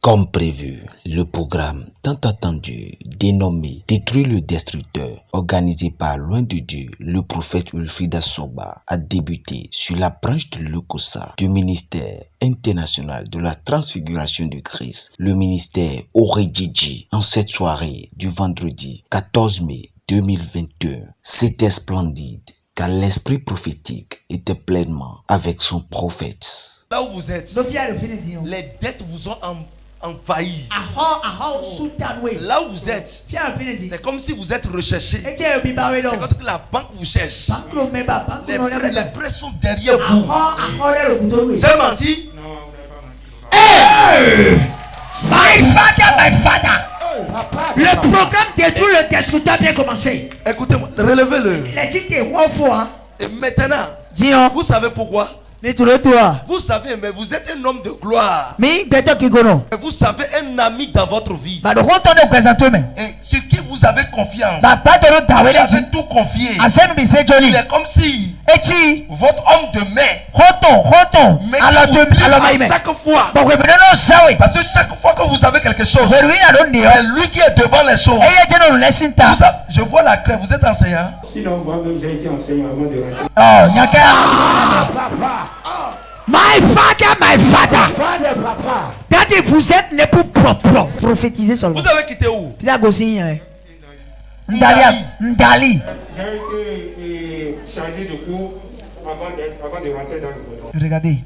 Comme prévu, le programme tant attendu, dénommé Détruire le destructeur, organisé par Loin de Dieu, le prophète Wilfried Assogba, a débuté sur la branche de l'Okosa du ministère international de la transfiguration du Christ, le ministère Oredjidji, en cette soirée du vendredi 14 mai 2022. C'était splendide, car l'esprit prophétique était pleinement avec son prophète. Là où vous êtes, les dettes vous ont envahi. Là où vous êtes, c'est comme si vous êtes recherché. C'est comme que la banque vous cherche. Les prêts sont derrière vous. J'ai menti? Non, hey! My father! Le programme Détruire le destructeur a bien commencé. Écoutez-moi, relevez-le. Et maintenant, vous savez pourquoi? Vous savez, mais vous êtes un homme de gloire. Et vous savez, un ami dans votre vie. Et sur qui vous avez confiance. Vous avez tout confié. Il est comme si votre homme de main. Mais à chaque fois. Parce que chaque fois que vous avez quelque chose, c'est lui qui est devant les choses. Je vois la crème. Vous êtes enseignant? Sinon, moi-même, j'ai été enseignant avant de rentrer. My father. Daddy, vous êtes né pour prophétiser seulement. Vous avez quitté où? Ndali. J'ai été chargé de cours avant de rentrer dans le coton. Regardez.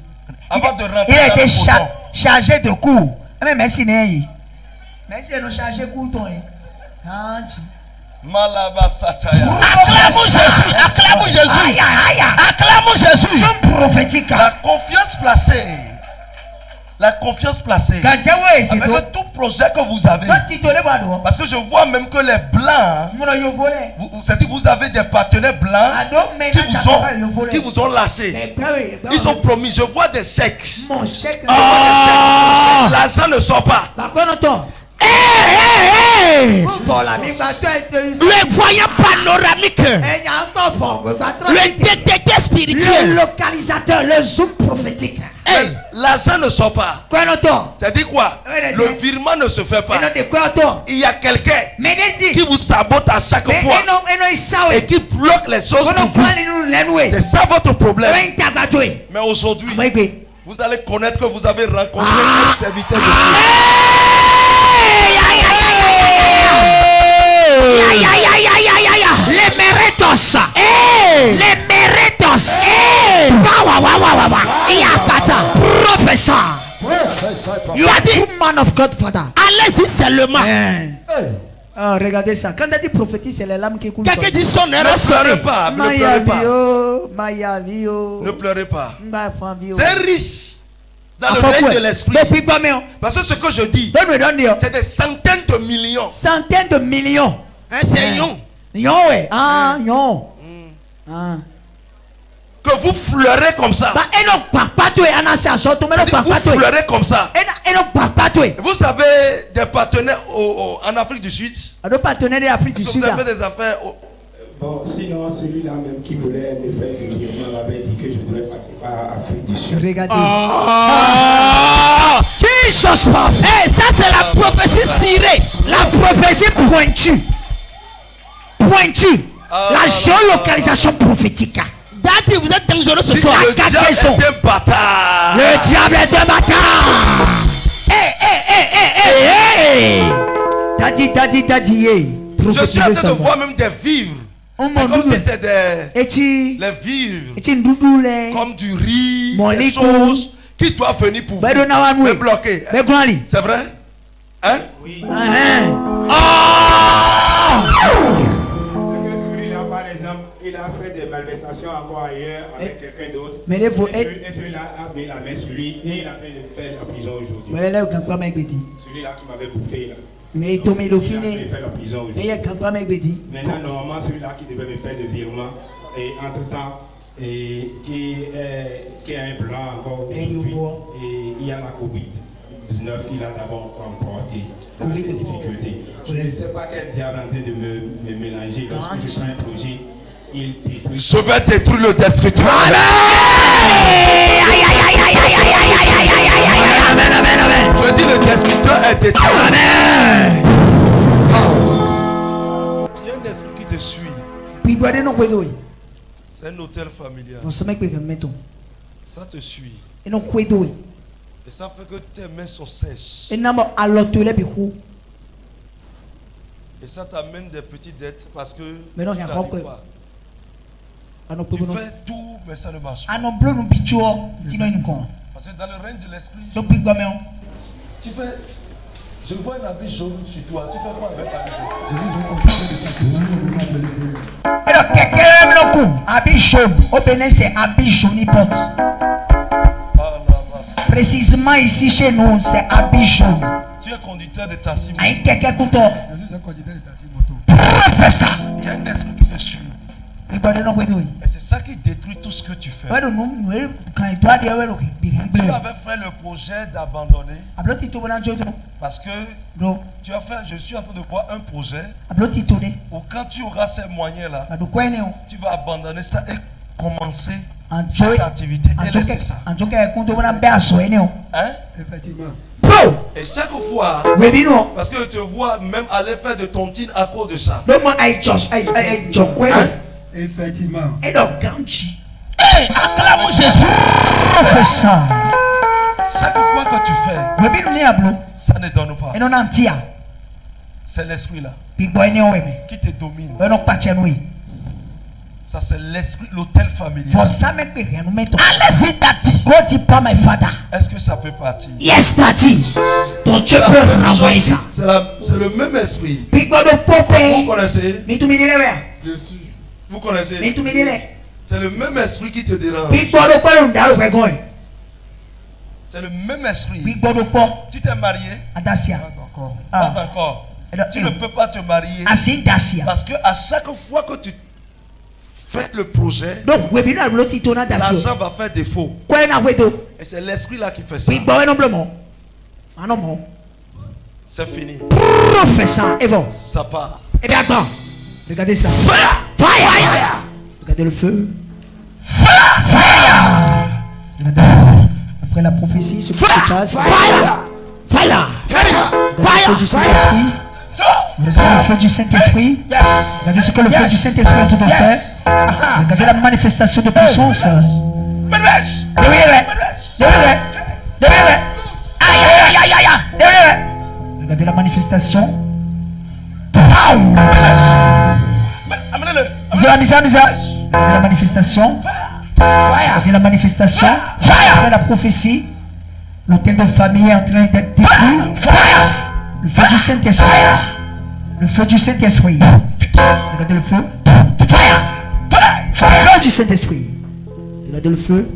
Avant de rentrer Il a été dans le coton. chargé de cours. Mais merci, merci de nous charger de cours. Acclamons Jésus. Acclamons Jésus. Prophétique. La confiance placée. Avec tout projet que vous avez. Parce que je vois même que les blancs, c'est-à-dire vous avez des partenaires blancs qui vous ont lâché. Ils ont promis. Je vois des chèques. L'argent ne sort pas. Le voyant panoramique, le détecteur spirituel, le localisateur, le zoom prophétique. L'argent ne sort pas. Ça dit quoi? Le virement ne se fait pas. Il y a quelqu'un qui vous sabote à chaque fois et qui bloque les choses pour vous. C'est ça votre problème. Mais aujourd'hui, vous allez connaître que vous avez rencontré un serviteur de Dieu. Les méritos. Professeur. You are the man of God, Father. Allez-y seulement. Regardez ça. Quand on dit prophétie, c'est les lames qui coulent. Quelqu'un dit son erreur. Ne pleurez pas. Ne pleurez pas. C'est riche dans le règne de l'esprit. Parce que ce que je dis, c'est des centaines de millions. Centaines de millions. C'est yon. Que vous fleurez comme ça. Vous fleurez comme ça. Vous avez des partenaires en Afrique du Sud. Vous avez des affaires. Bon, sinon, celui-là même qui voulait me faire du virement m'avait dit que je devrais passer par Afrique du Sud. Regardez. Jesus, ça c'est la prophétie cirée. La prophétie pointue. La géolocalisation prophétique. Daddy, vous êtes dangereux ce soir. Le diable est un bâtard. Le diable est un bâtard. Daddy. Je suis en train de voir même des vivres. C'est comme si c'était les vivres. Comme du riz. Des choses qui doivent venir pour vous bloquer. C'est vrai? Hein? Oui. Par exemple, il a fait des malversations encore ailleurs avec quelqu'un d'autre. Et celui-là a mis la main sur lui et il a fait faire la prison aujourd'hui. Celui-là qui m'avait bouffé là. Il a fait la prison aujourd'hui. Maintenant, normalement, celui-là qui devait me faire des virements et entre-temps, qui est un blanc encore et il y a la Covid-19 qu'il a d'abord emporté. Des difficultés. Je ne sais pas quel diable est en train de me mélanger lorsque je fais un projet Je vais détruire le destructeur. Je dis le destructeur est détruit. Il y a un esprit qui te suit. C'est un hôtel familial. Ça te suit. Et ça fait que tes mains sont sèches. Et ça t'amène des petites dettes parce que tu fais tout, mais ça ne marche pas. Parce que dans le règne de l'esprit, tu fais. Je vois un habit jaune sur toi. Tu fais quoi avec l'habit jaune? Au Bénin, c'est habit jaune porte. Précisément ici chez nous, c'est habit jaune. Tu es conducteur de taxi. Il y a un esprit qui te suit. Et c'est ça qui détruit tout ce que tu fais. Tu avais fait le projet d'abandonner. Parce que tu as fait, je suis en train de voir un projet où quand tu auras ces moyens-là, tu vas abandonner ça et commencer cette activité et laisser ça. Hein? Effectivement. Et chaque fois, parce que je te vois même aller faire de tontine à cause de ça. Effectivement. Et donc, acclame Jésus. Ça. Chaque fois que tu fais, ça ne donne pas. C'est l'esprit là qui te domine. Ça c'est l'esprit, l'hôtel familial. Est-ce que ça peut partir? Yes, Daddy. Donc tu peux renvoyer ça. C'est le même esprit. Vous connaissez? Je suis. Vous connaissez? C'est le même esprit qui te dérange. C'est le même esprit. Tu t'es marié? Pas encore. Pas encore. Tu ne peux pas te marier. Parce que à chaque fois que tu fais le projet, l'argent va faire défaut. Et c'est l'esprit là qui fait ça. C'est fini. Ça part. Et bien attends. Regardez ça. Fire! Fire! Regardez le feu. Fire! Fire! Après la prophétie, ce qui se passe. Fire! Fire! Fire! Le feu du Saint-Esprit. Regardez le feu du Saint-Esprit. Regardez ce que le feu du Saint-Esprit est en train de faire. Regardez la manifestation de puissance. Regardez la manifestation. Regardez la manifestation. Regardez la manifestation. Regardez la prophétie. L'hôtel de famille est en train d'être détruit. Le feu du Saint-Esprit. Le feu du Saint-Esprit. Regardez le feu. Le feu du Saint-Esprit. Regardez le feu.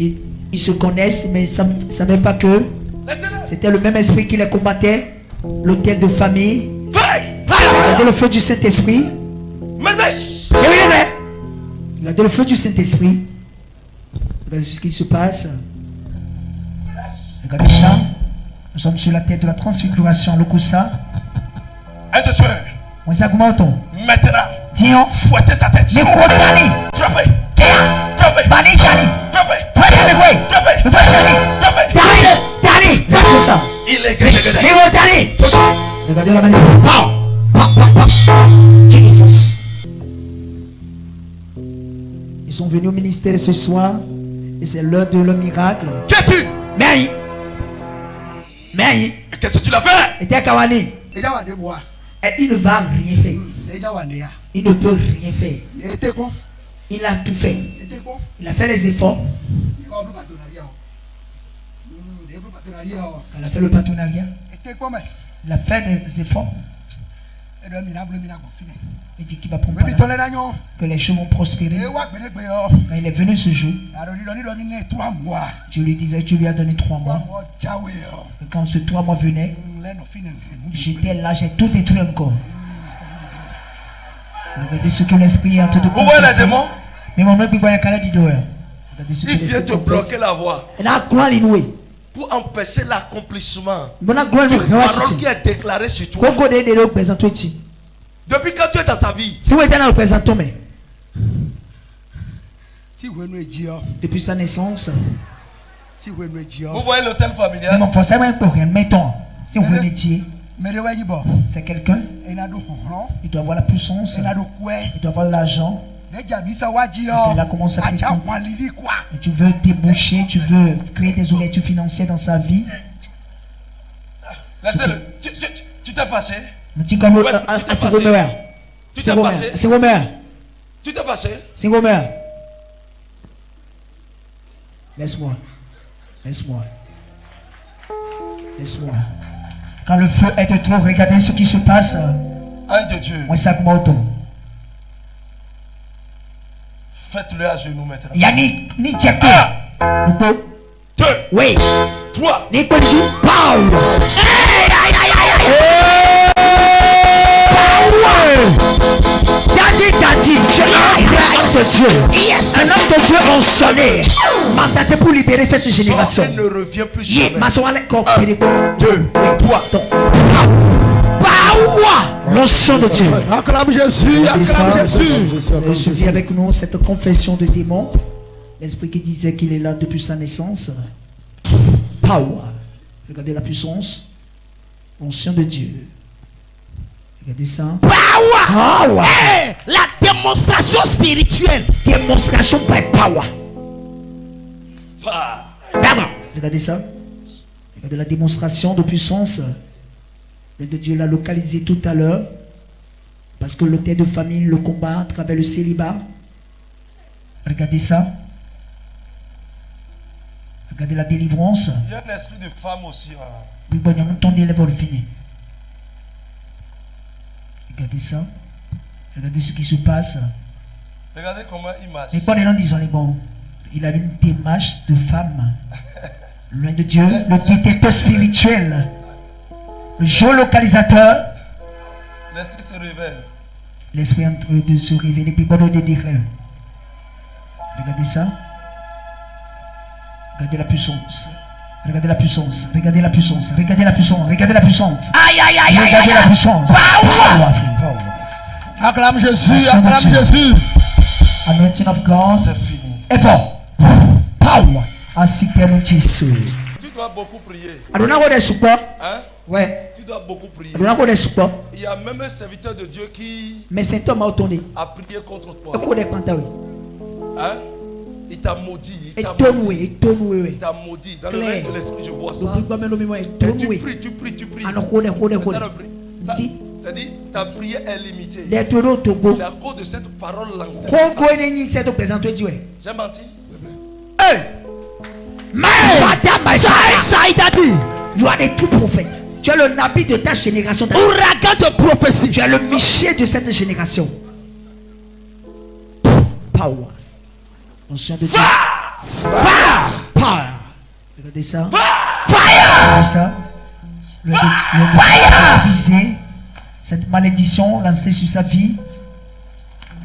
Ils se connaissent, mais ils ne savaient pas que c'était le même esprit qui les combattait. L'hôtel de famille. Regardez le feu du Saint-Esprit. Regardez le feu du Saint-Esprit. Regardez ce qui se passe. Regardez ça. Nous sommes sur la tête de la transfiguration. Le Koussa. Maintenant, fouettez sa tête. Frappez. Il est regardez la manifestation. Jesus. Ils sont venus au ministère ce soir et c'est l'heure de leur miracle. Qui es-tu? Mais qu'est-ce que tu l'as fait? Et il ne va rien faire. Il ne peut rien faire. Il a tout fait. Il a fait les efforts. Il a fait le partenariat. Il a fait des efforts. Il dit qu'il va prendre que les choses vont prospérer. Quand il est venu ce jour, je lui disais, tu lui as donné 3 mois. Et quand ce 3 mois venait, j'étais là, j'ai tout détruit encore. Regardez ce que l'esprit est en train de confesser. Mais mon nom est Regardez ce que il vient te bloquer la voie pour empêcher l'accomplissement du parole qui est déclaré sur toi. Depuis quand tu es dans sa vie, Depuis sa naissance. Vous voyez l'hôtel familial? Mettons, si vous venez Dieu, c'est quelqu'un. Il doit avoir la puissance. Il doit avoir l'argent. Il a commencé à fréquenter. Et tu veux déboucher, tu veux créer des ouvertures financières dans sa vie. Laissez-le. Tu t'es fâché? Tu t'es fâché? Tu t'es fâché? Laisse-moi. Quand le feu est de trop, regardez ce qui se passe. Un de Dieu. Faites-le à genoux maintenant. Yannick, ni check. 2. Oui. 3. Ni conduit. Power. Daddy, je suis un homme de Dieu. Yes. Un homme de Dieu onçonné. Mandaté pour libérer cette génération. Il ne revient plus jamais. 1, 2, 3. L'onction de Dieu. Acclame Jésus. Acclame Jésus. Vous avez suivi avec nous cette confession de démon. L'esprit qui disait qu'il est là depuis sa naissance. Power. Regardez la puissance. L'onction de Dieu. Regardez ça. Power. Hey, la démonstration spirituelle. Démonstration by power. Regardez ça. Regardez la démonstration de puissance. Le de Dieu l'a localisé tout à l'heure. Parce que le thé de famille le combat à travers le célibat. Regardez ça. Regardez la délivrance. Il y a un esprit de femme aussi. Oui, bon, il y a un temps d'élève au fini. Regardez ça. Regardez ce qui se passe. Regardez comment il marche. Mais quoi les gens disent les bons. Il avait une démarche de femme. Loin de Dieu, le détecteur spirituel, le géolocalisateur. L'esprit se révèle. L'esprit est en train de se révéler. Puis quoi de dire. Regardez ça. Regardez la puissance. Regardez la puissance. Regardez la puissance. Regardez la puissance. Regardez la puissance. Aïe, aïe, aïe, aïe. Regardez la puissance. Acclame Jésus. Acclame Jésus. Anointing of God. C'est fini. Effort. Power. Ainsi que nous Jésus. Tu dois beaucoup prier. Hein? Ouais. Tu dois beaucoup prier. Il y a même un serviteur de Dieu qui a prié contre toi. Hein? Il t'a maudit. Il t'a maudit. Dans le règne de l'esprit, je vois ça. Et tu pries. C'est-à-dire, ta prière est limitée. C'est à cause de cette parole lancée. J'ai menti? You are the true prophet. Tu es le nabi de ta génération. Ouragan de prophétie. Tu es le Michel de cette génération. Power. Onction de Dieu. Power. Regardez ça. Regardez ça. Le brisé. Cette malédiction lancée sur sa vie.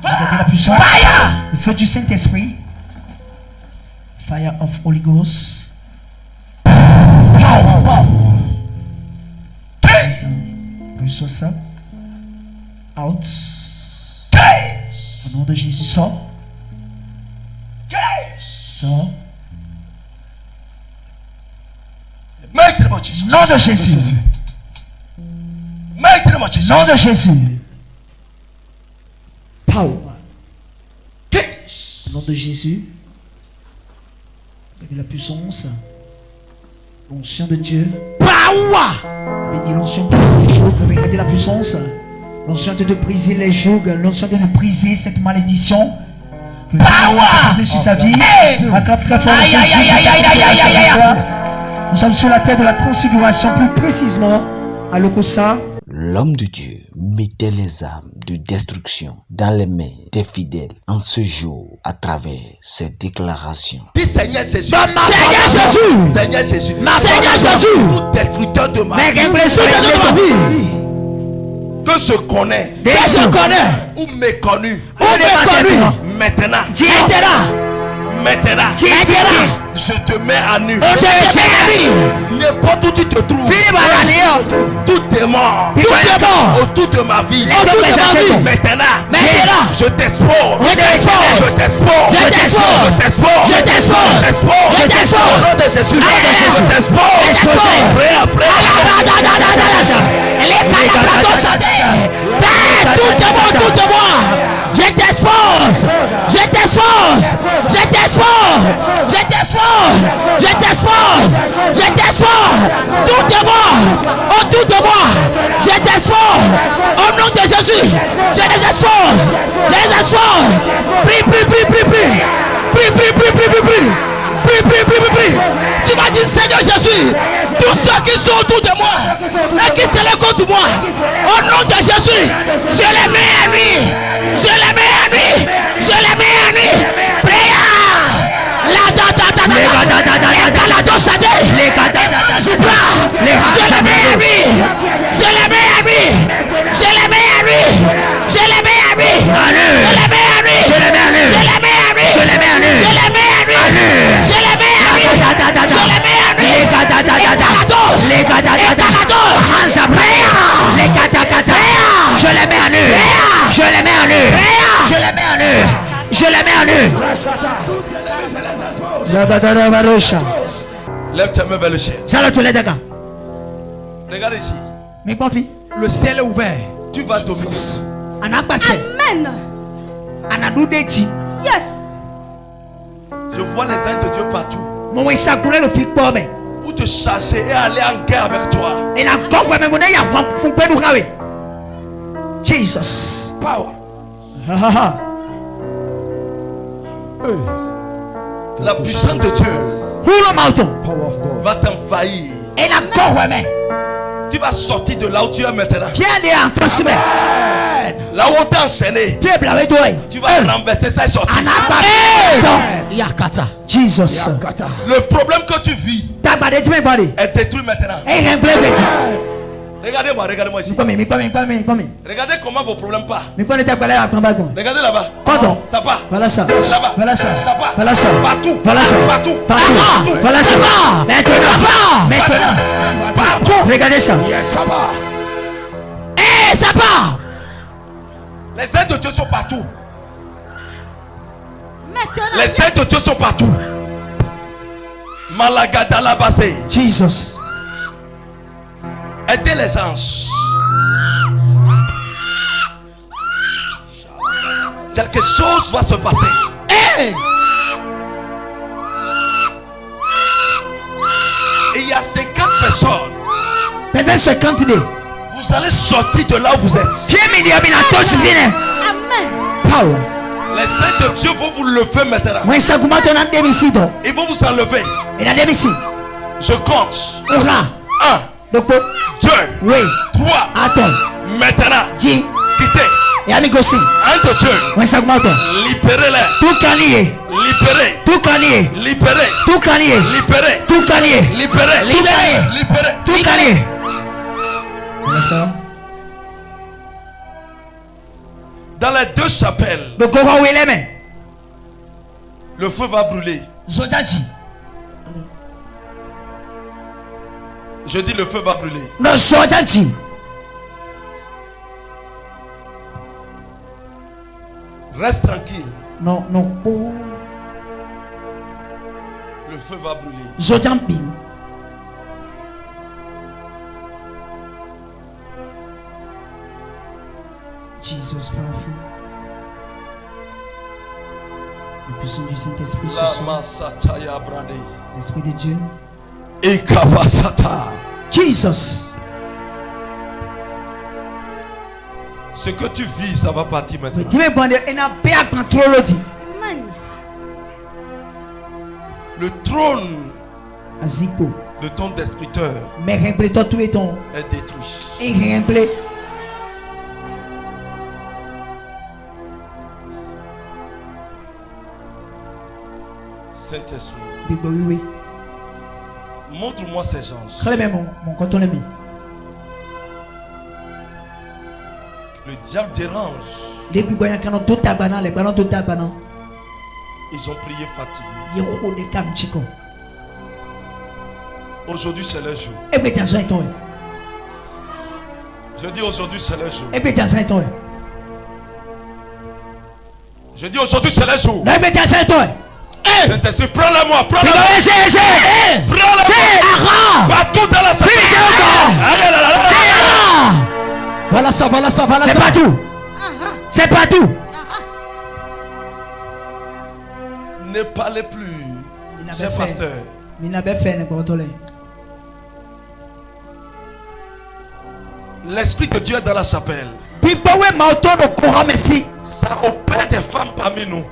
Regardez la puissance. Le feu du Saint-Esprit. Fire of Holy Ghost. Reçois ça. Out. Au nom de Jésus, sors. Sors. Nom de Jésus. Nom de Jésus. Power. Au nom de Jésus. Avec la puissance. L'onction de Dieu. Power. Il dit l'onction de les jougs. Regardez la puissance. L'onction de briser les jougs. L'onction de briser cette malédiction. Que Dieu a posée sur sa vie. Acclame très fort Jésus. Nous sommes sur la terre de la transfiguration. Plus précisément à Lokossa. L'homme de Dieu mettait les armes de destruction dans les mains des fidèles en ce jour à travers ses déclarations. Puis Seigneur Jésus, Seigneur Jésus, tout destructeur de ma vie, que je connais, ou méconnu, maintenant, Maintenant, je te mets à nu. N'importe où tu te trouves, tout est mort autour de ma vie. Maintenant, je t'expose. Je t'expose. Au nom de Jésus, je t'expose. Tout de moi. Je t'expose. Je t'expose. Je t'expose. Je t'expose. Je t'expose. Je t'expose. Tout de moi. Autour de moi. Je t'expose. Au nom de Jésus. Je les expose. Je les expose. Prie. Tu m'as dit, Seigneur Jésus, tous ceux qui sont autour de moi et qui se lèvent contre moi, au nom de Jésus, je les mets à lui. Je les mets à lui. Je les mets à lui. Prière. La je les mets à lui. Je les mets à lui. Je les mets à lui. Je les mets à lui. Je les mets à lui. Je les mets à lui. Je les mets à lui. Je les mets à lui. Je les mets à lui. Je les mets à lui. Je les mets à lui. Je les mets à lui. Je les mets à lui. Je les mets à lui. Lève tes mains vers le ciel. Regarde ici. Le ciel est ouvert. Tu vas dominer. Amen. Yes. Je vois les anges de Dieu partout pour te charger et aller en guerre avec toi. Jesus. Power. La puissance de Dieu va t'envahir. Tu vas sortir de là où tu es maintenant. Là où on t'a enchaîné, tu vas renverser ça et sortir. Jesus. Le problème que tu vis est détruit maintenant. Regardez-moi ici. Regardez comment vos problèmes partent. Regardez là-bas. Ça part. Voilà ça. Là-bas. Voilà ça. Ça part. Voilà ça. Partout. Voilà ça. Partout. Partout. Voilà ça. Maintenant. Partout. Regardez ça. Ça part. Ça part. Les ailes de Dieu sont partout. Maintenant. Les ailes de Dieu sont partout. Malagada la basse. Jesus. Aidez les anges. Quelque chose va se passer. Hey. Et il y a 50 personnes. Peut-être 50 idées. Vous allez sortir de là où vous êtes. Amen. Power. Les saints de Dieu vont vous lever maintenant. Ils vont vous enlever. Je compte. 1, 2, 3. Maintenant. Quittez. Un de Dieu. Libérez-les. Libérez. Dans les deux chapelles, le feu va brûler. Je dis le feu va brûler. Reste tranquille. Non. Le feu va brûler. Jesus powerful. La puissance du Saint-Esprit ce soir. L'Esprit de Dieu. Jesus. Ce que tu vis, ça va partir maintenant. Amen. Le trône de ton destructeur est détruit. Saint-Esprit, montre-moi ces gens. Le diable dérange Ils ont prié fatigués. Aujourd'hui c'est le jour. Je dis aujourd'hui c'est le jour. Je dis aujourd'hui c'est le jour. Saint-Esprit, prends-le-moi, prends-le-moi. Prends-le-moi. Partout dans la salle. Voilà ça, voilà ça, voilà ça. C'est pas tout. C'est pas tout. Ne parlez plus. Cher pasteur. L'Esprit de Dieu est dans la chapelle. Ça opère des femmes parmi nous.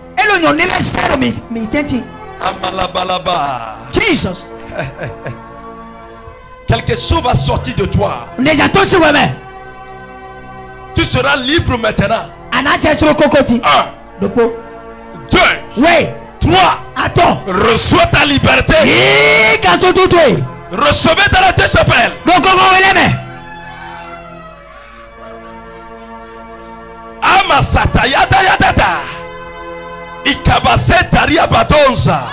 Amalabalaba. Jesus. Quelque chose va sortir de toi. Tu seras libre maintenant. 1, 2, 3. Attends. Reçois ta liberté. Recevez dans la deux chapelles. Amasata yada yada. Ikabase daria badonza.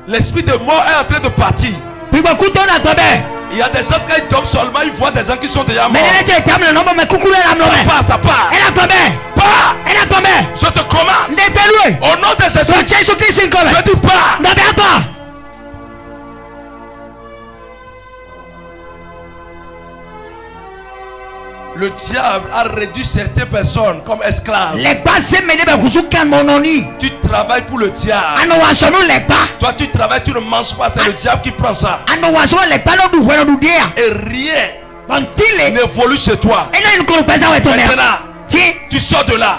L'esprit de mort est en train de partir. Il y a des gens qui dorment seulement, ils voient des gens qui sont déjà morts. Ça part, ça part. Pas. Je te commande. Au nom de Jésus. Je dis pas. Le diable a réduit certaines personnes comme esclaves. Tu travailles pour le diable. Toi tu travailles, tu ne manges pas, c'est le diable qui prend ça. Et rien n'évolue chez toi. Maintenant, tu sors de là.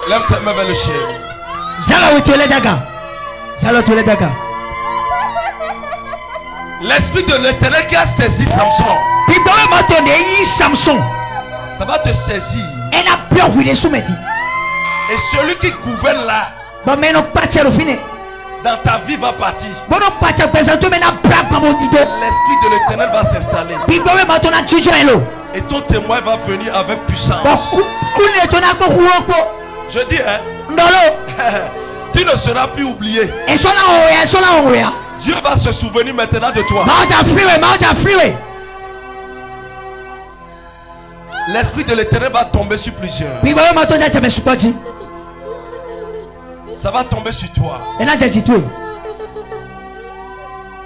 Lève tes mains vers le ciel. L'esprit de l'Éternel qui a saisi Samson. Ça va te saisir. Et celui qui gouverne là, dans ta vie va partir. L'esprit de l'Éternel va s'installer. Et ton témoin va venir avec puissance. Je dis, tu ne seras plus oublié. Dieu va se souvenir maintenant de toi. L'esprit de l'Éternel va tomber sur plusieurs. Ça va tomber sur toi.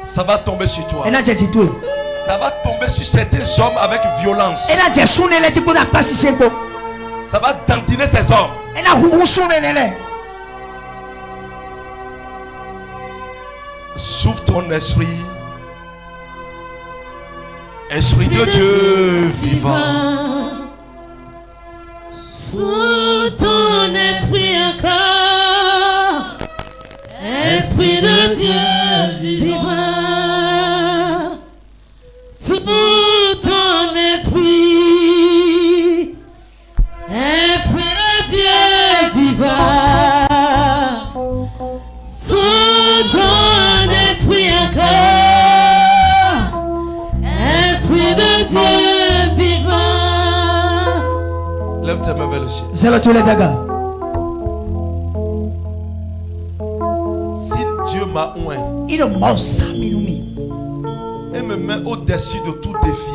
Ça va tomber sur toi. Ça va tomber sur certains hommes avec violence. Ça va dentiner ces hommes. Souffle ton esprit. Esprit de Dieu vivant. Souffle ton esprit encore. Esprit de Dieu vivant. Souffle ton esprit. Esprit de Dieu vivant. Sous ton esprit encore. Esprit de Dieu vivant. Lève tes mains vers le ciel. Si Dieu m'a oint et me met au-dessus de tout défi,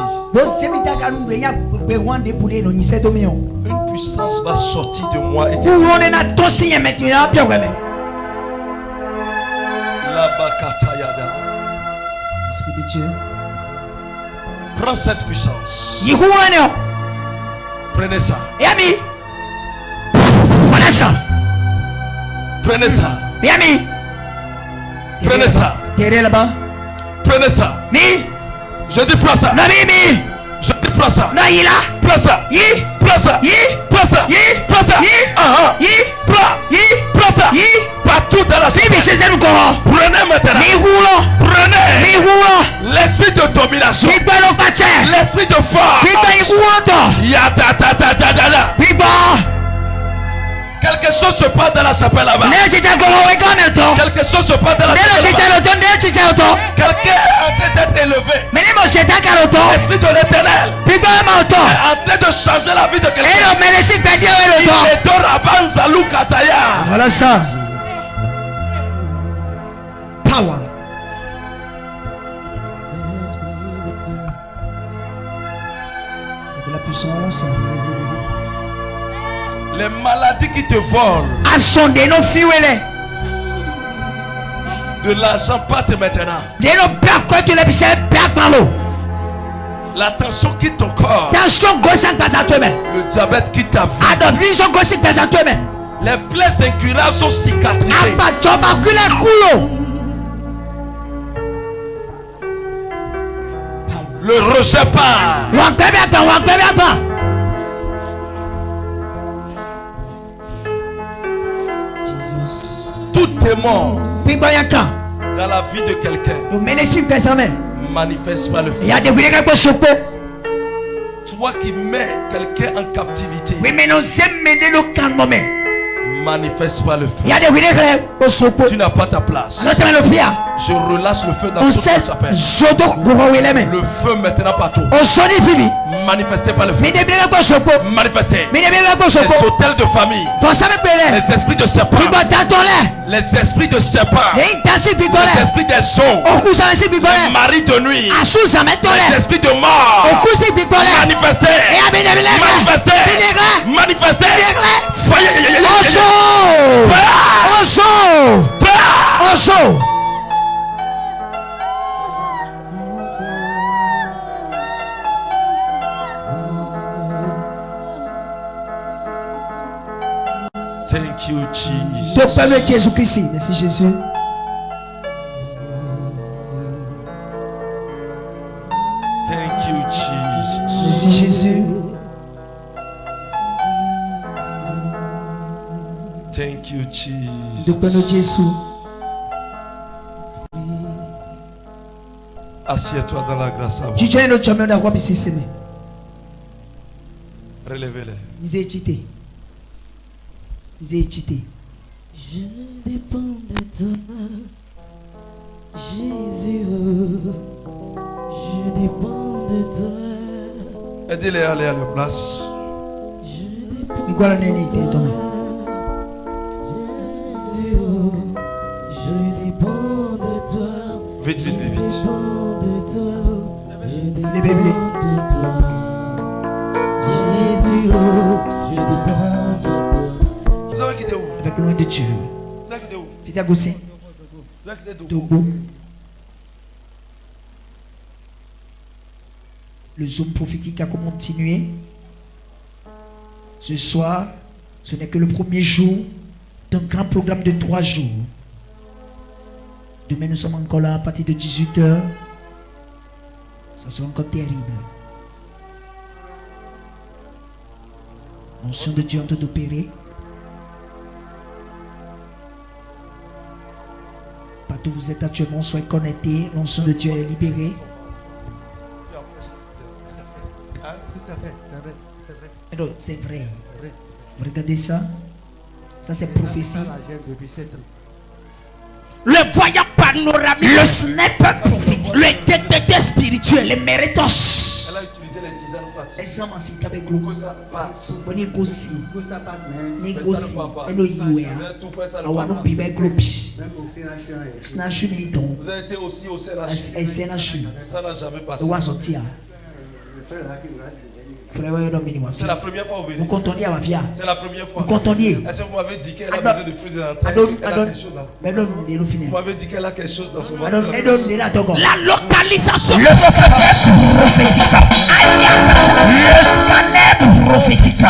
une puissance va sortir de moi et prends cette puissance. Prenez ça. Prenez ça. Prenez ça. Prenez ça. Prenez ça. Je dis place ça. Je dis place ça. Place ça. Place ça. Place ça. Place ça. Place ça. Partout dans la chambre. Prenez maintenant. Prenez l'esprit de domination. L'esprit de force. Quelque chose se passe dans la chapelle là-bas. Quelque chose se passe dans la chapelle là-bas. Quelqu'un est en train d'être élevé. L'esprit de l'éternel est en train de changer la vie de quelqu'un. Voilà ça. Power. De la puissance. Les maladies qui te volent. De l'argent parte maintenant. La tension quitte ton corps. Le diabète quitte ta vie. Les plaies incurables sont cicatrisées. Le rejet part. Tout démon dans la vie de quelqu'un manifeste pas le feu. Toi qui mets quelqu'un en captivité, manifeste pas le feu. Tu n'as pas ta place. Je relâche le feu dans toute la chapelle. Le feu maintenant partout. Manifestez pas le feu. Manifestez. Les hôtels de famille. Les esprits de serpents. Les esprits de serpents. Les esprits des eaux. Les maris de nuit. Les esprits de mort. Manifestez. Manifestez. Manifestez. Thank you, Jesus. Jésus-Christ. Merci Jésus. Thank you, Jesus. Merci Jésus. Thank you, Jesus. Jésus. Assieds-toi dans la grâce à vous. Relevez-les. Je dépends de toi, Jésus. Je dépends de toi. Aidez-les à aller à leur place. Je dépends de toi. Je dépends de toi. Vite, vite, vite, vite. Les bébés. Jésus, je dépends de toi. Vous avez quitté où? Avec le nom de Dieu. Vous avez quitté où? Fidèle Gossé. Vous avez quitté Togo. Le zoom prophétique a continué. Ce soir, ce n'est que le premier jour d'un grand programme de 3 jours. Demain, nous sommes encore là à partir de 18h. Ça sera encore terrible. L'onction de Dieu est en train d'opérer. Partout où vous êtes actuellement, soyez connectés. L'onction de Dieu est libérée. Tout à fait, c'est vrai. Non, c'est vrai. Regardez ça. Ça, c'est prophétie. Le voyant panoramique, le sniper prophétique, le détecteur spirituel, les méritos. Elle a utilisé les tisanes fatigues. Exemple, si tu avais gros, Ça passe. on est gossi, négocie, on est youé, on va nous piber gros pi. Snatch me donc. Vous avez été aussi au Sénat. Elle s'est lâchée. Ça n'a jamais passé. On va sortir. C'est la première fois où vous venez. Vous comptez à ma fille. C'est la première fois. Vous comptez. Est-ce que vous m'avez dit qu'elle a besoin de fruits de la terre? Elle a quelque chose là. Vous m'avez dit qu'elle a quelque chose dans son ventre. La localisation. Le prophétique. Le scanner prophétique.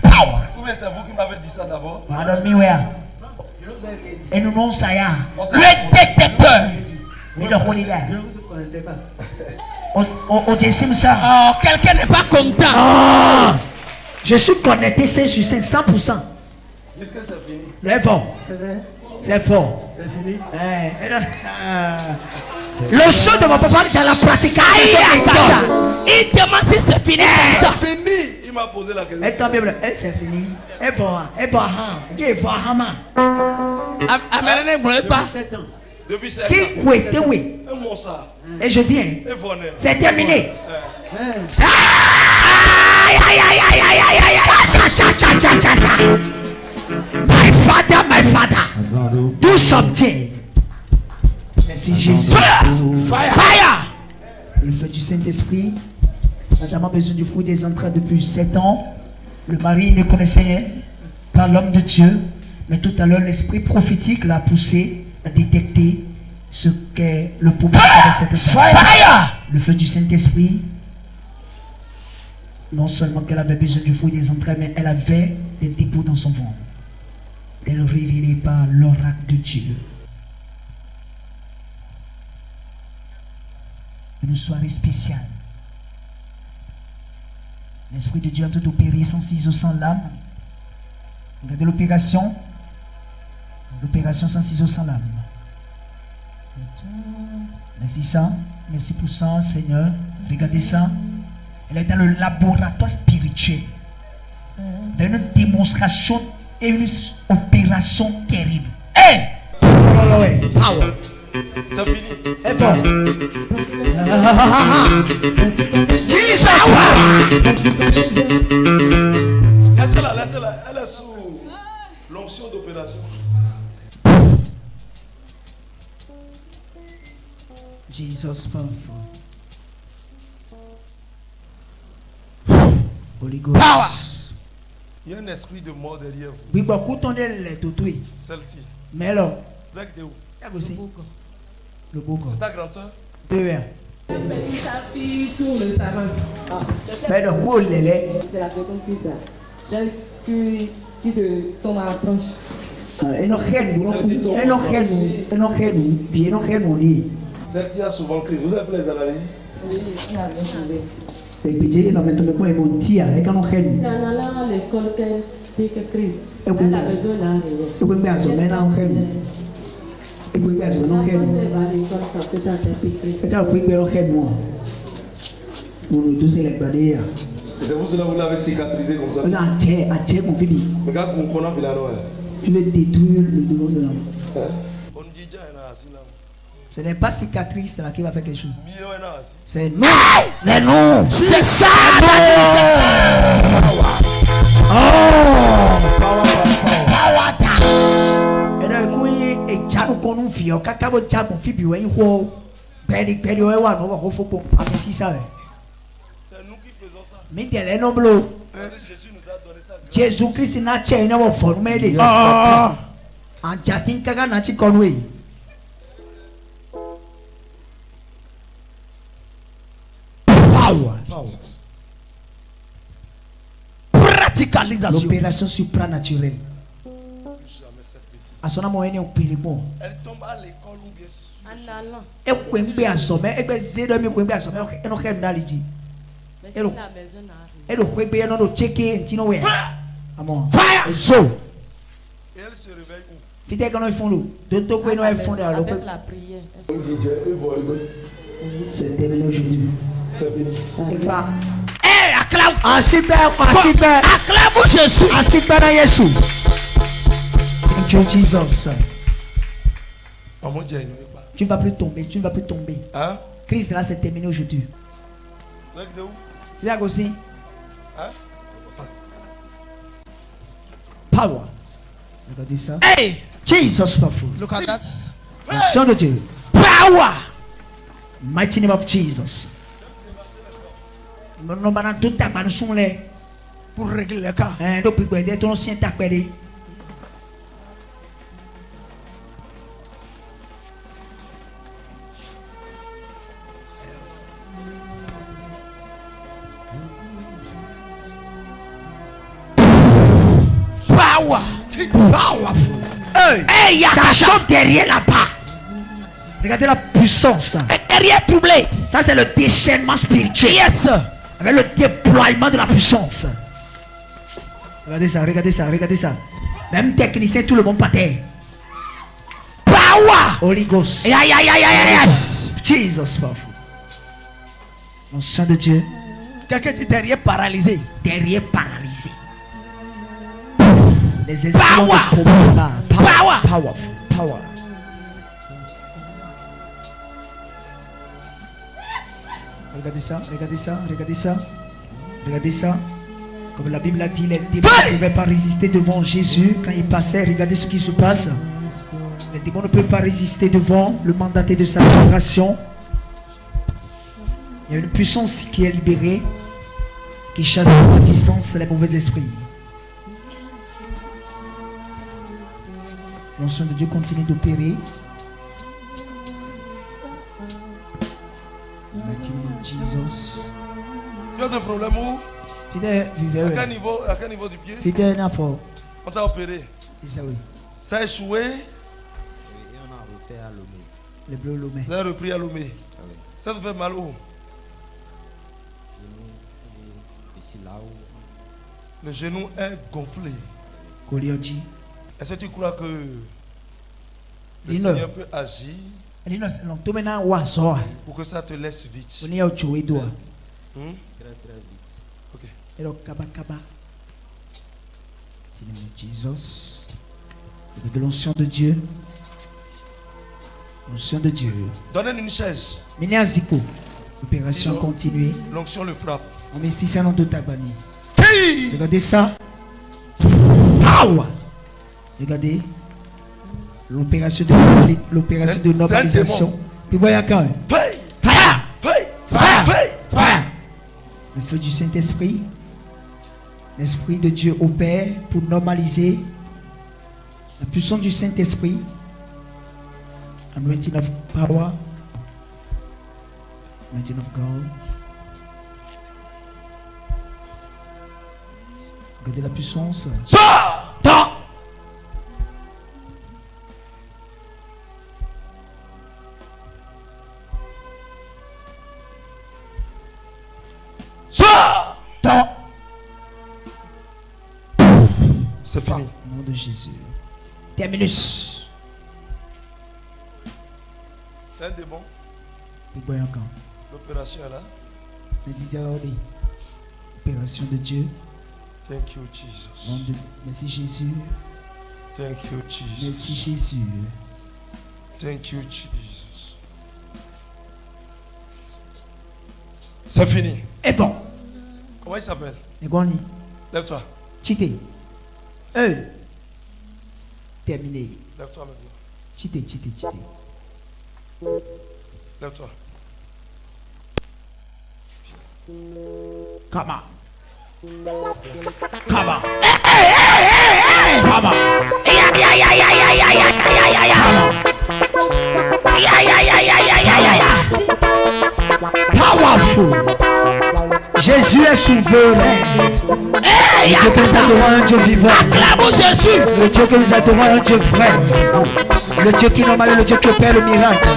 Power. Ou bien c'est vous qui m'avez dit ça d'abord? Et nous non ça y a. Le détecteur. Oui, le Holy Land. Je ne connaissais pas. Oh, quelqu'un n'est pas content. Oh, je suis connecté 5 sur 5, 100%. Dites que c'est fini. C'est fort. C'est fort. C'est fini. Le son de mon papa dans la pratique. Il demande si c'est fini. C'est fini. Il m'a posé la question. C'est fini. Et voilà. Depuis 7 ans. Oui. Et je dis, c'est terminé. My father, do something. Merci Jésus. Fire. Le feu du Saint-Esprit. La dame a besoin du fruit des entrailles depuis 7 ans. Le mari ne connaissait pas l'homme de Dieu. Mais tout à l'heure, l'esprit prophétique l'a poussé à détecter ce qu'est le pouvoir de cette femme. Le feu du Saint-Esprit. Non seulement qu'elle avait besoin du fruit des entrailles, mais elle avait des dépôts dans son ventre. Elle révélait par l'oracle de Dieu. Une soirée spéciale. L'Esprit de Dieu a tout opéré sans ciseaux, sans lame. Regardez l'opération. L'opération sans ciseaux, sans lame. Merci ça. Merci pour ça, Seigneur. Regardez ça. Elle est dans le laboratoire spirituel. Dans une démonstration et une opération terrible. Hey! Power. C'est fini. Et bon. Jesus! Laissez-la. Elle est sous l'onction d'opération. Jesus powerful. Holy Ghost. Power. Il y a un esprit de mort derrière vous. Oui, beaucoup de les tutouilles. Celle-ci. Mais alors. Vous êtes où? Le beau corps. C'est ta grande soeur? Oui. Sa fille tourne le salon. Mais donc, où l'élève? C'est la seconde fille, ça. Celle qui se tombe à la tranche. Celle-ci a souvent crise. Vous avez fait les analyses? Oui, on a bien trouvé. C'est en allant à l'école qu'elle fait que crise. Elle a besoin d'un relais. Quand elle va à l'école, ça peut être crise. C'est pour cela que vous l'avez cicatrisé comme ça. Regarde mon connant Villarroel. Tu veux détruire le devant de l'homme. Ce n'est pas cicatrice là qui va faire quelque chose. C'est non. C'est non. C'est ça. Oh. Et donc et tchano konu fio kakabo tchako fibi wen ho. Pedi we wa no ho fopo. Amesi ça. C'est nous qui faisons ça. Mi tele no blo. Jésus nous a donné ça. Jésus Christ na che na wo forme de. Ah. En chatin kaga na chi konwe. Praticalisation. L'opération supranaturelle. À son amour, elle opéré bon. Elle tombe à l'école ou bien sûr. En allant. Elle peut à sommet. Elle peut zéro mieux à sommet. Elle n'a rien d'allergie. Elle peut bien non checker un tino ouais. Amour. Fire. So. Et elle se réveille où? Peut-être qu'on a fond l'eau. D'autres qu'on a fond l'eau. Avec la prière. C'est terminé aujourd'hui. C'est fini. Eh, acclame. Acclame Jésus. Acclame Jésus. Thank you, Jesus. Tu ne vas plus tomber. Tu ne vas plus tomber. Hein? Christ là, c'est terminé aujourd'hui. Vous êtes de où? Tu as aussi. Hein? Power. Regardez ça. Hey. Jesus powerful. Look at that. Le son de Dieu. Power. Mighty name of Jesus. Nous avons tout à fait pour régler le cas. Donc, pour aider ton ancien tapé. Power. Powerful. Hey, ça saute derrière là-bas. Regardez la puissance. Un guerrier troublé. Ça, c'est le déchaînement spirituel. Yes. Avec le déploiement de la puissance. Regardez ça, regardez ça, regardez ça. Même technicien, tout le monde par terre. Power. Holy Ghost. Yes. Jesus, powerful. Mon sang de Dieu. Quelqu'un dit derrière paralysé. Derrière paralysé. Les esprits Power. de problème là. Power. Powerful. Power. Regardez ça, regardez ça, regardez ça. Regardez ça. Comme la Bible a dit, les démons ne pouvaient pas résister devant Jésus quand il passait. Regardez ce qui se passe. Les démons ne peuvent pas résister devant le mandaté de sa génération. Il y a une puissance qui est libérée, qui chasse à distance les mauvais esprits. L'onction de Dieu continue d'opérer. Jesus. Tu as des problèmes où? À quel niveau du pied? On t'a opéré. Ça a échoué. Et on a refait à Lomé. Vous avez repris à Lomé. Ça te fait mal où? Le genou est gonflé. Est-ce que tu crois que le Seigneur peut agir pour que ça te laisse vite? Très très vite. Ok. Jesus. De l'onction de Dieu. L'onction de Dieu. Donnez une chaise. Opération continuée. L'onction le frappe. On met 6 ans de tabani. Regardez ça. Power. Regardez. L'opération de normalisation. Tu vois quand? Fire. Le feu du Saint-Esprit. L'Esprit de Dieu opère pour normaliser la puissance du Saint-Esprit. Anointing of power. Anointing of God. Regardez la puissance. Tant. C'est fini. Au nom de Jésus. Terminus. C'est un démon. L'opération est là. Opération de Dieu. Thank you, Jesus. Merci Jésus. Thank you, Jesus. Merci Jésus. Thank you, Jesus. C'est fini. Et bon. Comment il s'appelle? Lève-toi. Chité. Terminé. Lève-toi maintenant. Chité. Lève-toi. Come on. Powerful. Jésus est souverain. Le Dieu que nous adorons, un Dieu vivant. Acclamons Jésus. Le Dieu que nous adorons, un Dieu vrai. Le Dieu qui normalement, le Dieu qui opère le miracle.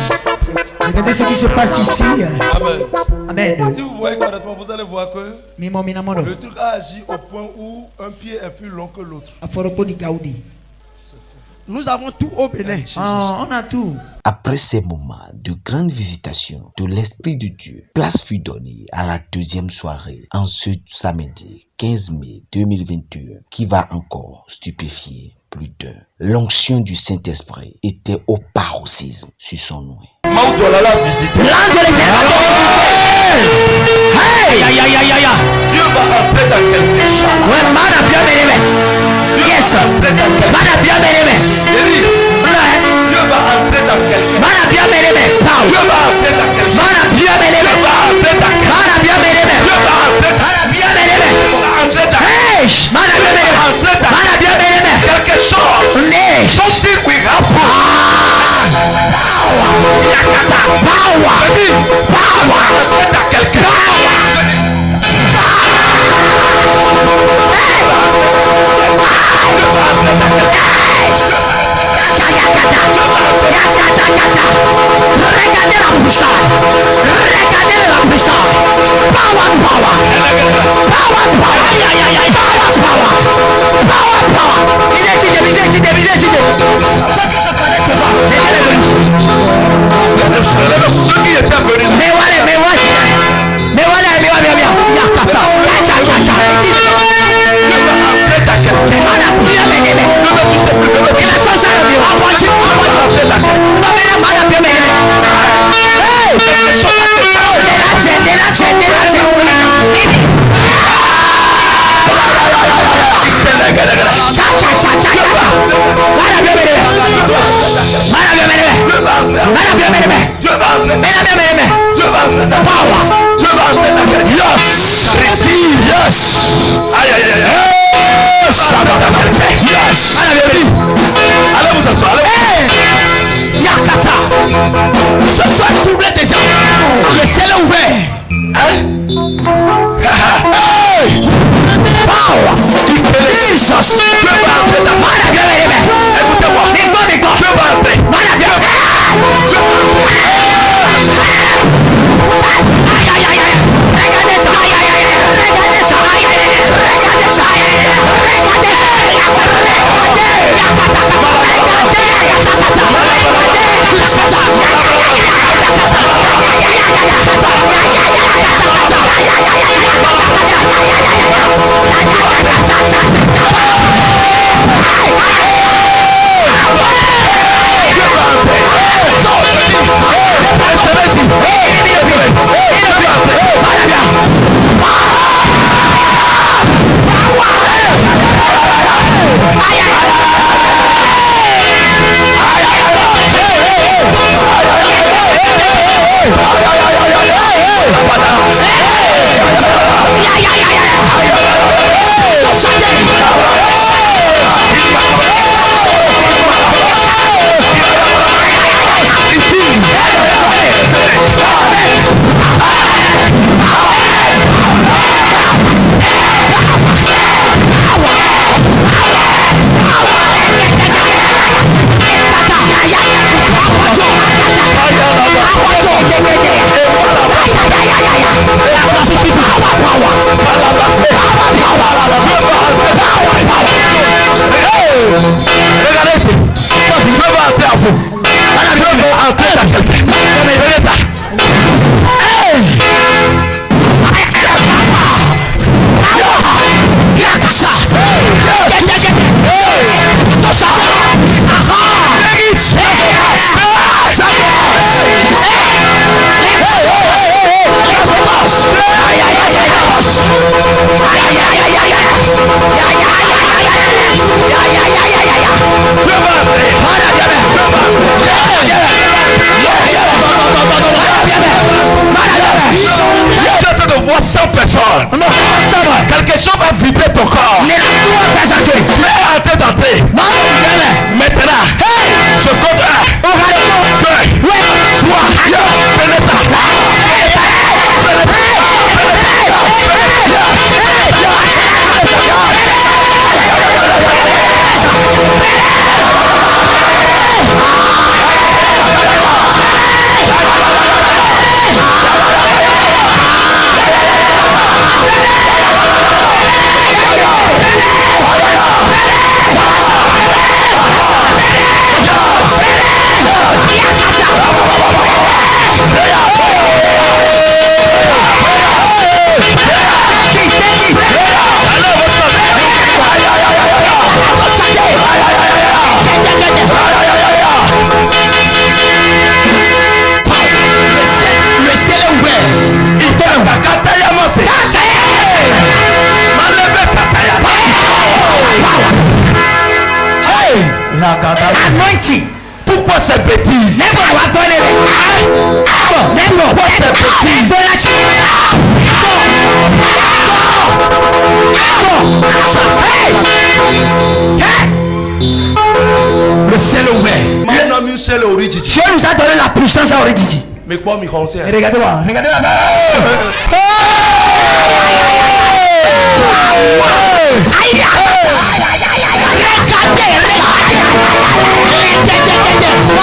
Regardez ce qui se passe ici. Amen. Si vous voyez correctement, vous allez voir que le truc a agi au point où un pied est plus long que l'autre. Nous avons tout au Bénin. On a tout. Après ces moments de grande visitation de l'Esprit de Dieu, place fut donnée à la deuxième soirée en ce samedi 15 mai 2021 qui va encore stupéfier plus d'un. L'onction du Saint-Esprit était au paroxysme sur son nom. L'ange de Dieu va entrer dans quelque chose. Yes. Dieu va entrer dans quelque chose. Something will happen. Regardez la puissance. Regardez la puissance. Power. Ceux qui étaient venus. Mais voilà. Allez vous asseoir. Yakata. Ce soir doublé déjà. Le ciel est ouvert. Power. Jesus. Écoutez-moi. Je vais entrer. Regardez ça. Quelque chose va vibrer ton corps. Tu es en train d'entrer. Maintenant, je compte 1, 2, 3. Prenez ça. Anointing. Pourquoi ces bêtises? Pourquoi ces bêtises? Le ciel est ouvert. Dieu nous a donné la puissance à Oridiji. Mais quoi, mi conseille? Regardez-moi, regardez-moi.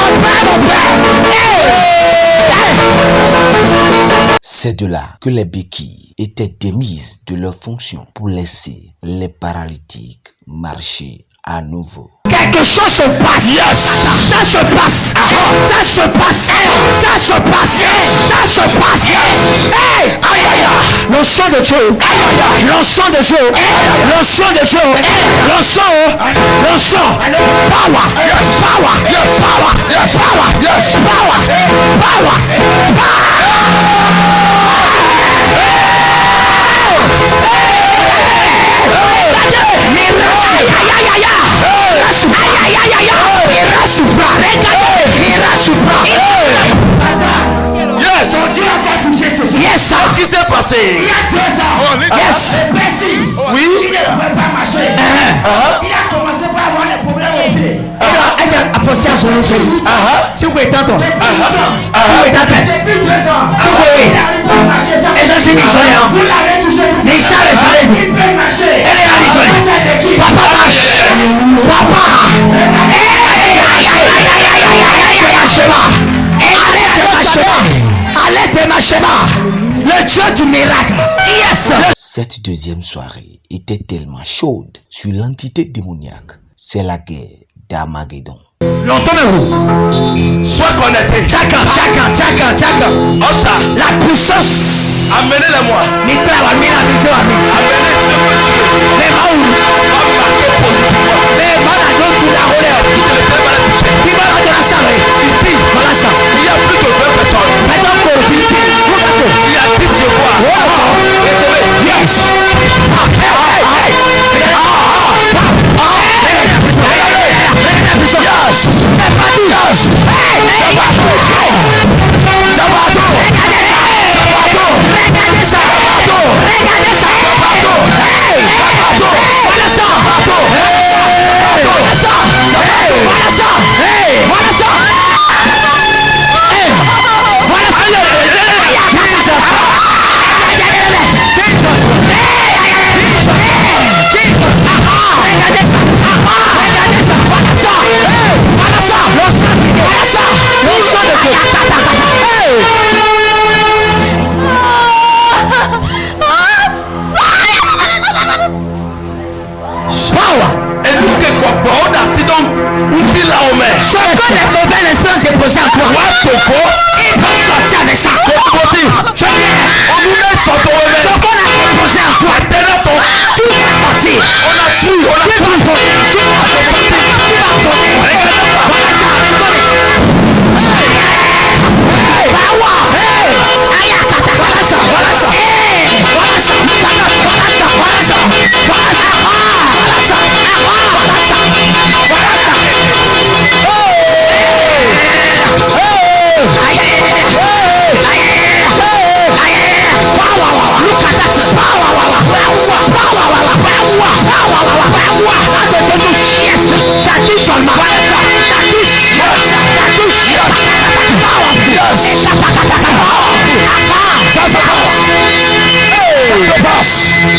Regardez. C'est de là que les béquilles étaient démises de leurs fonctions pour laisser les paralytiques marcher à nouveau. Quelque chose se passe. Yes. Ça se passe. Ça se passe. Ça se passe. Ça se passe. Hey. Aïe aïe aïe. L'onction de Dieu. L'onction de Dieu. L'onction de Dieu. L'onction. L'onction. Power. Yes. Power. Yes. Power. Yes. Power. Yes. Power. Power. Yes, ça. Qu'est-ce qui s'est passé? Il y a 2 ans. Yes. Oui. Il ne pouvait pas marcher. Il a commencé par avoir des problèmes au pied. Il a apporté à son autre. Si vous êtes d'accord. Depuis 2 ans. Si vous êtes. Et ça c'est isolé. Vous l'avez touché. Mais ça le savait. Il peut marcher. Elle est isolée. Papa marche. Papa. Allez de ma chemin. Le Dieu du miracle. Yes. Cette deuxième soirée était tellement chaude sur l'entité démoniaque. C'est la guerre d'Armageddon. L'entendez-vous? Sois connecté. Chacun. Ocha. La puissance. Amenez-les-moi. Amenez. Les mains. Les mains à l'autre de la relève. Il va la salle. Ici. Voilà ça. Il y a plus de 20 personnes. Maintenant qu'on ici. Il y a 10 je vois. Yes. Ce que les mauvais esprits ont déposé en toi, il va sortir avec ça. Je viens. Ce qu'on a déposé en toi, tout va sortir. Tout va sortir.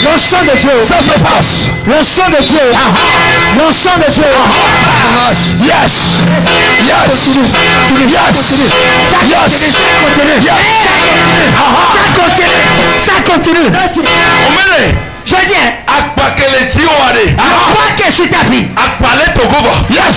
L'onction de Dieu. Ça se passe. L'onction de Dieu. L'onction de Dieu. Yes. Ça continue. Je dis, quoi que sur ta vie. Yes.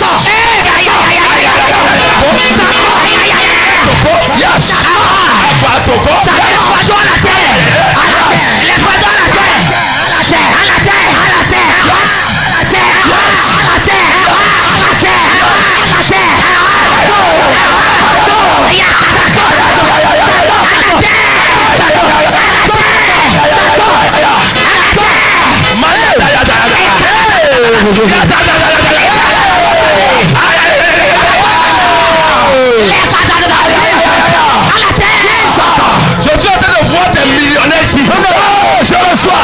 Je suis en train de voir des millionnaires ici. Je reçois.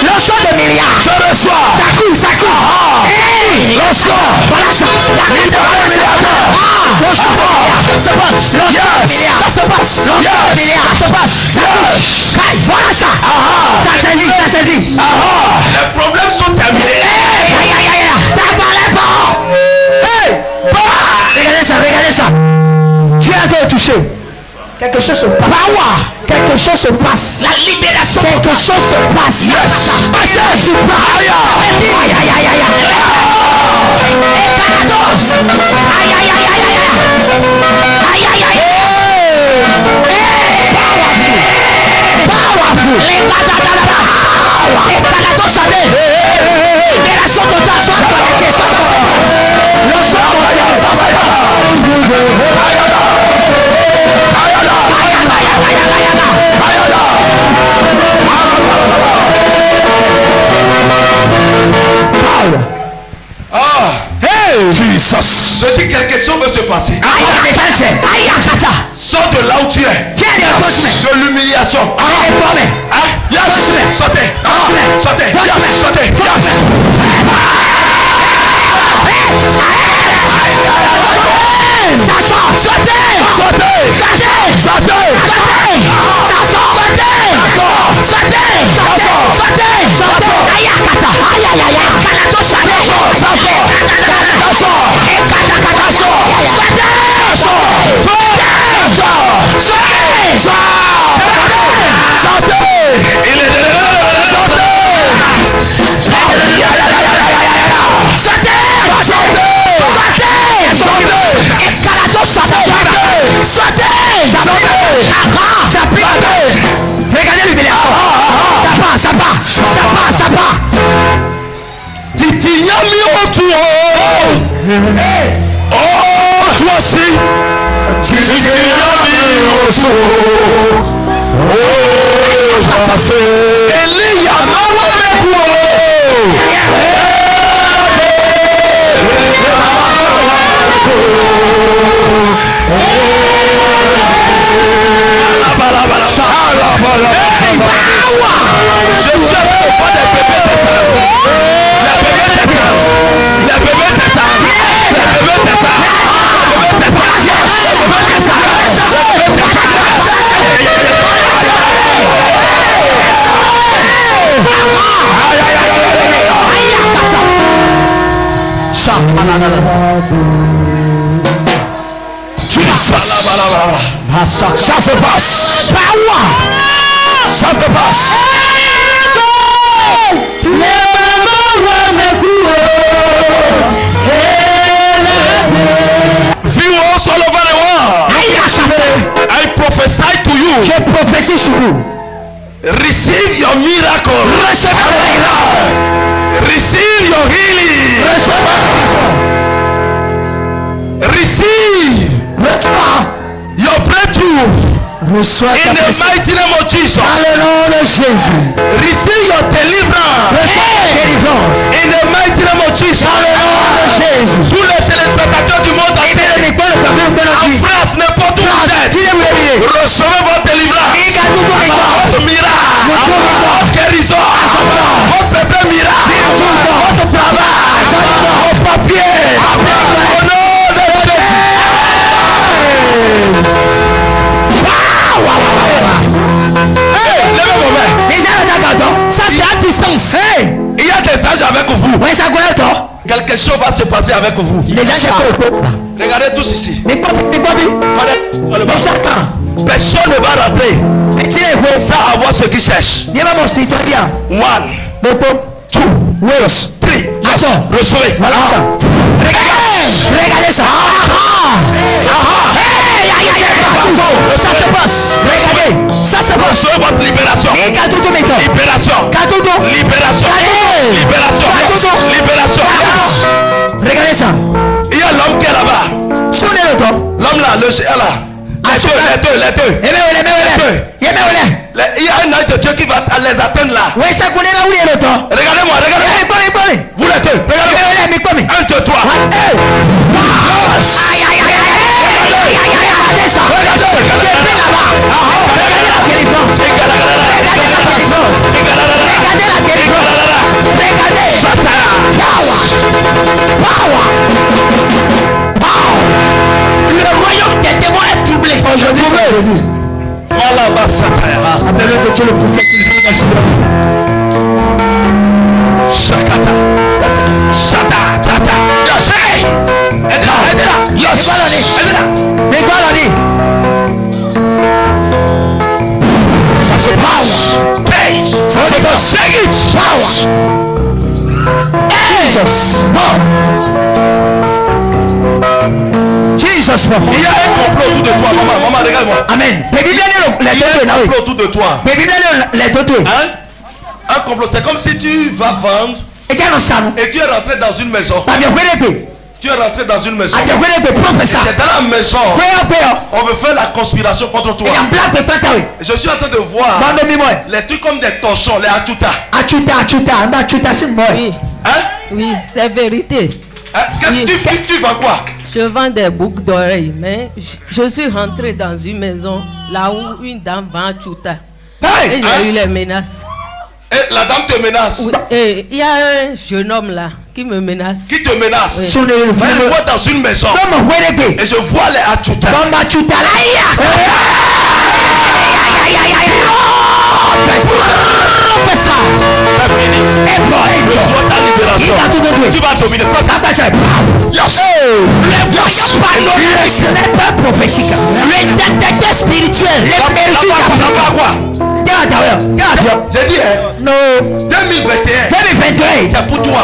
L'onction de milliards. Je reçois. Ça coule. L'onction. Voilà ça. L'onction de milliards. Ça se passe. Voilà ça. Ça saisit. Les problèmes sont terminés. T'as pas les marcher. Quelque chose se passe. Quelque chose se passe. La libération. Quelque chose se passe. Yes. Libération totale. Jesus. Je dis quelque chose veut se passer. Sors de là où tu es. De l'humiliation. Sautez. Regardez l'humiliation. Ça part. Oh, toi aussi. Ça se passe. Ça se passe. Viewers all over the world, I prophesy to you. Je prophétise sur vous. Receive your miracle. Receive your healing. Receive your breakthrough. In the mighty name of Jesus. Receive your deliverance. In the mighty name of Jesus. Tous les téléspectateurs du monde entier, en France, n'importe où vous êtes, recevez votre délivrance, votre miracle, votre guérison, votre bébé miracle, votre travail, vos papiers, au nom de Jésus. Levez vos mains. Ça c'est à distance. Il y a des anges avec vous. Quelque chose va se passer avec vous. Regardez tous ici. Personne ne va rentrer sans avoir ce qu'il cherche. 1, 2, 3. Recevez. Regardez ça. Ça se passe. Regardez. Ça se passe. Recevez votre libération. Libération. Regardez ça. Il y a l'homme qui est là-bas. L'homme là, le chien là. Les deux. Il y a un ange de Dieu qui va les atteindre là. Regardez-moi. Vous les deux. Regardez-moi. 1, 2, 3. Le royaume des démons est troublé. Voilà, va s'atteindre. Appelez de Dieu le prophète. Shakata. Jesus. Jesus. Il y a un complot autour de toi, maman. Maman, regarde-moi. Amen. Il y a un complot autour de toi. Hein? Un complot, c'est comme si tu vas vendre et tu es rentré dans une maison. Tu es rentré dans une maison. C'est dans la maison. On veut faire la conspiration contre toi. Je suis en train de voir les trucs comme des torchons, les achuta. Oui. Hein? Oui, c'est vérité. Hein? Tu vends quoi? Je vends des boucles d'oreilles, mais je suis rentré dans une maison là où une dame vend achuta. Et j'ai eu les menaces. Et la dame te menace. Oui. Et il y a un jeune homme là qui me menace. Qui te menace? Oui. Je le vois dans une maison. Et je vois les achuta. Ta libération. Tu vas dominer. Prophétique. Le détecteur spirituel. J'ai dit, non. 2021. C'est pour toi.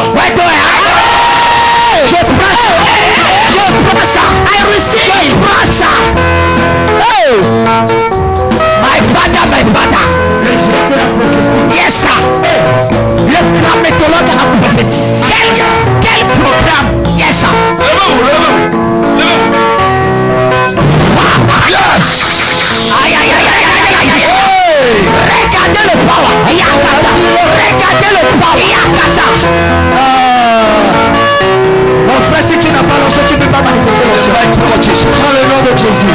Je prends ça. I receive. Je prends ça. My father. Le génie de la prophétie. Yes, sir. Le grammatologue a prophétisé. Quel programme? Yes, sir. Levez-vous. Regardez le power. Regardez le power. Mon frère, si tu n'as pas lancé, tu ne peux pas manifester le dans le nom de Jésus.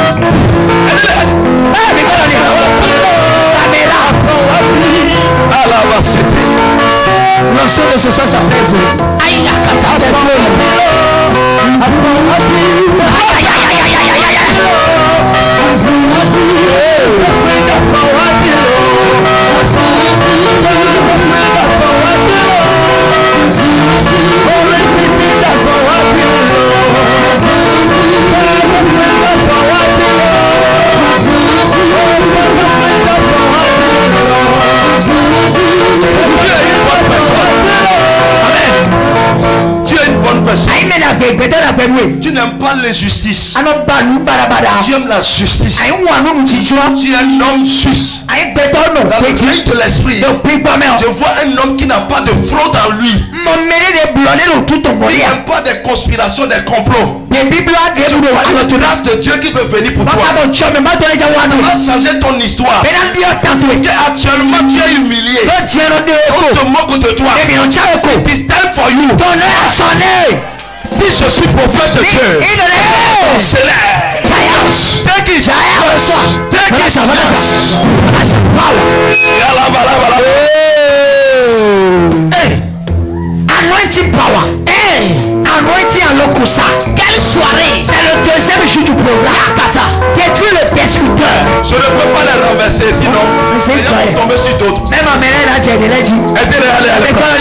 L'onction de ce soir s'appelle Tu n'aimes pas l'injustice. Tu aimes la justice. Tu es un homme juste. Dans le règne de l'esprit, je vois un homme qui n'a pas de fraude en lui. Il n'y a pas de conspiration, des complots. La grâce de Dieu qui veut venir pour toi. Ça va changer ton histoire. Parce qu'actuellement tu es humilié. On se moque de toi. It is time for you. Si je suis prophète de Dieu, take it. Anointing power. Anointing à l'Okusa. Quelle soirée. C'est le deuxième jour du programme. Détruis le destructeur. Je ne peux pas les renverser, sinon ils vont tomber sur d'autres. Même à Mélène a dit, aidez-les à aller à l'école.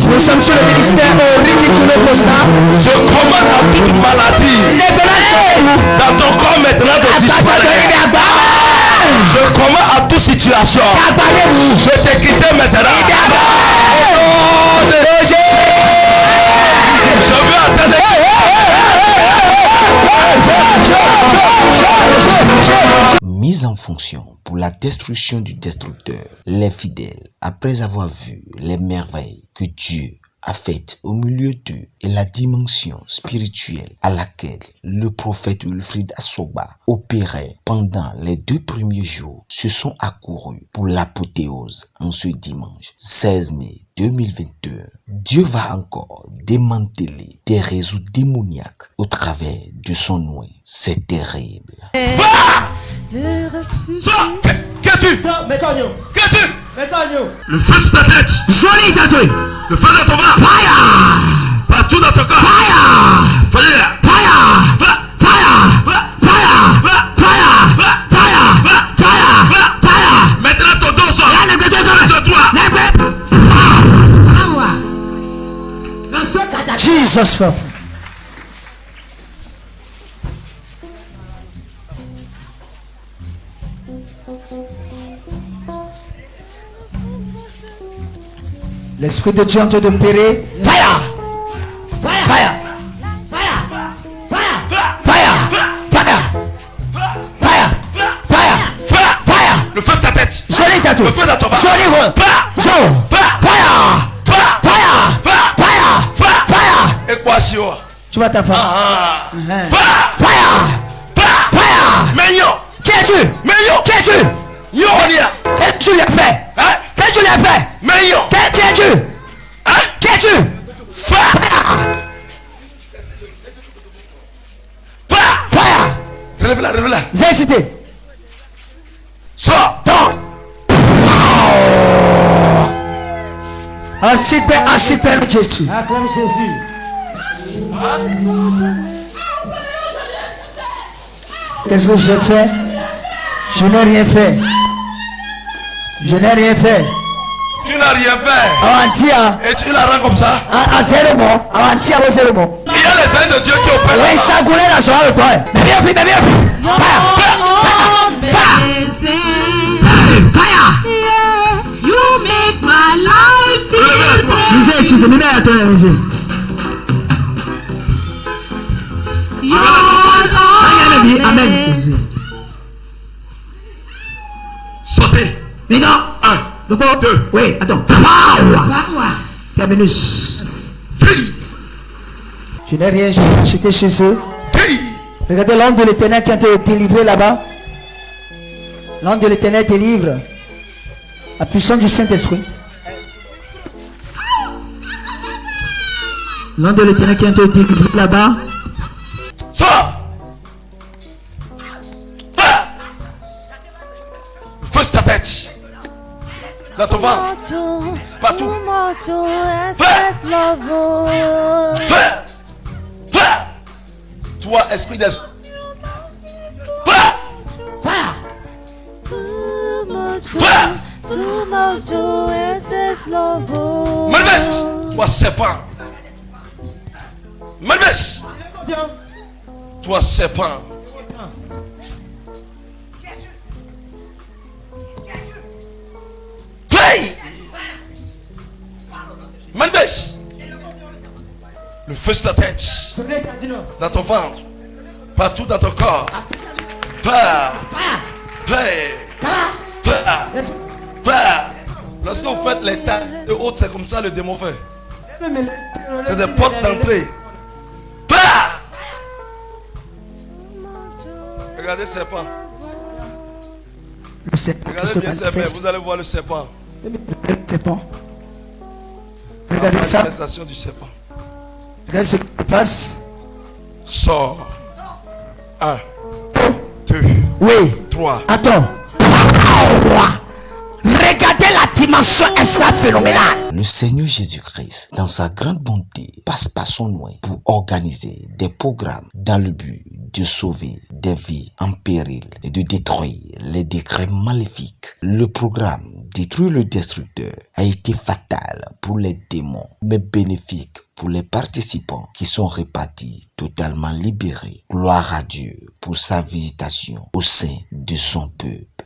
Nous sommes sur le ministère je commande à toute maladie dans ton corps maintenant de disparaître. Je commande à toute situation. Je t'ai quitté maintenant. Je veux attendre. Mise en fonction pour la destruction du destructeur, les fidèles, après avoir vu les merveilles que Dieu a faite au milieu d'eux et la dimension spirituelle à laquelle le prophète Wilfried Assogba opérait pendant les 2 premiers jours se sont accourus pour l'apothéose en ce dimanche 16 mai 2022. Dieu va encore démanteler des réseaux démoniaques au travers de son nom. C'est terrible. Va! Qu'as-tu? Qu'as-tu? Le feu sur ta tête. Le feu dans ton ventre. Fire! Partout dans ton corps. Fire! Fire! Fire! Fire! Fire! Fire! Fire! Maintenant ton dos sort. Toi. Jesus. L'Esprit de Dieu en train d'opérer. Fire! Fire! Fire! Fire! Fire! Fire! Fire! Fire! Fire! Le feu de ta tête. Le feu dans ton ventre. Fire! Équation. Tu vas ta femme. Fire! Meilleur. Qui es-tu? Qui es-tu? Qu'est-ce que tu lui as fait? Qu'est-ce que tu lui as fait? Meilleur. Qui es-tu? Qui es-tu? Fire! Relève-la. J'ai hésité. Sors. Ainsi Père Jésus. Acclame Jésus. Qu'est-ce que j'ai fait? Je n'ai rien fait. Tu n'as rien fait. Avantia. Et tu la rends comme ça. Avantia. Avantia. Il y a les ailes de Dieu qui opèrent. Oui, ça coulait dans son de toi. Mais bien fait. Fire. You make my life Amen. Sautez. Mais non. 1, 2. Oui, attends. Terminus. Je n'ai rien acheté chez eux. Regardez l'ange de l'Éternel qui a été délivré là-bas. L'ange de l'Éternel délivre la puissance du Saint-Esprit. L'ange de l'Éternel qui a été délivré là-bas. Sors. Feu sur ta tête. Dans ton ventre. Partout. Feu. Toi, esprit des... Malvèche. Toi, serpent. Malvèche. Toi, serpent. Malvèche. Le feu sur ta tête. Dans ton ventre. Partout dans ton corps. Lorsque vous faites les tas et autres, c'est comme ça le démon fait. C'est des portes d'entrée. Regardez le serpent. Regardez bien le serpent, vous allez voir le serpent. Regardez ça. La manifestation du serpent. Regardez ce qui passe. Sors. 1, 2, oui. 3. Attends. Regardez la dimension extra-phénoménale. Le Seigneur Jésus-Christ, dans sa grande bonté, passe par son loin pour organiser des programmes dans le but de sauver des vies en péril et de détruire les décrets maléfiques. Le programme Détruire le destructeur a été fatal pour les démons, mais bénéfique pour les participants qui sont répartis totalement libérés. Gloire à Dieu pour sa visitation au sein de son peuple.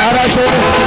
Arrasou.